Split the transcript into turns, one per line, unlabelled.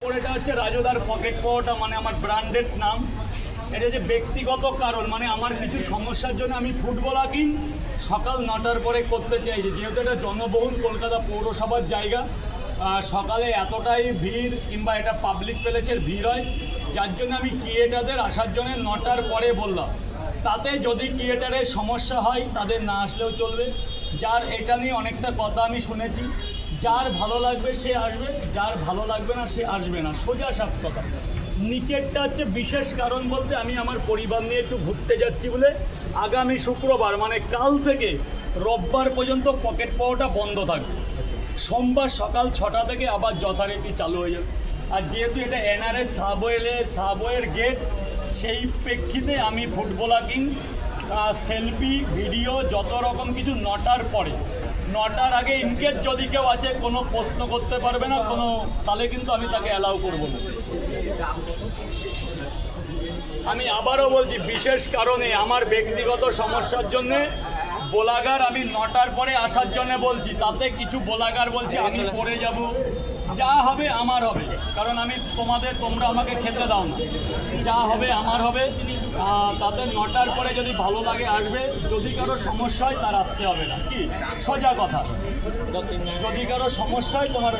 ওপরেটা হচ্ছে রাজুদার পকেট পাওয়াটা, মানে আমার ব্র্যান্ডেড নাম। এটা যে ব্যক্তিগত কারণ, মানে আমার কিছু সমস্যার জন্য আমি ফুটবলার সকাল 9টার পরে করতে চাইছি, যেহেতু এটা জনবহুল কলকাতা পৌরসভার জায়গা। সকালে এতটাই ভিড় কিংবা এটা পাবলিক প্লেসের ভিড় হয়, যার জন্য আমি ক্রিয়েটারদের আসার জন্য 9টার পরে বললাম। তাতে যদি ক্রিয়েটারের সমস্যা হয় তাদের না আসলেও চলবে। যার এটা নিয়ে অনেকটা কথা আমি শুনেছি, যার ভালো লাগবে সে আসবে, যার ভালো লাগবে না সে আসবে না, সোজা সাপ কথা। নিচেরটা হচ্ছে বিশেষ কারণ বলতে আমি আমার পরিবার নিয়ে একটু ঘুরতে যাচ্ছি বলে আগামী শুক্রবার মানে কাল থেকে রোববার পর্যন্ত পকেট পাওয়াটা বন্ধ থাকবে। সোমবার সকাল 6টা থেকে আবার যথারীতি চালু হয়ে যাবে। আর যেহেতু এটা এনআরএস সাবওয়ের গেট, সেই প্রেক্ষিতে আমি ফুটবলার কিং সেলফি ভিডিও যত রকম কিছু 9টার পরে, 9টার আগে ইনকেস যদি কেউ আছে কোনো প্রশ্ন করতে পারবে না কোনো, তাহলে কিন্তু আমি তাকে অ্যালাউ করবো না। আমি আবারও বলছি, বিশেষ কারণে আমার ব্যক্তিগত সমস্যার জন্যে বোলাগার আমি 9টার পরে আসার জন্য বলছি। তাতে কিছু বোলাগার বলছে আমি পরে যাব, যা হবে আমার হবে, কারণ আমি তোমরা আমাকে খেতে দাও না, যা হবে আমার হবে। তাতে 9টার পরে যদি ভালো লাগে আসবে, যদি কারো সমস্যা হয় তার আসতে হবে না, কি সোজা কথা। যদি কারো সমস্যা হয় তোমার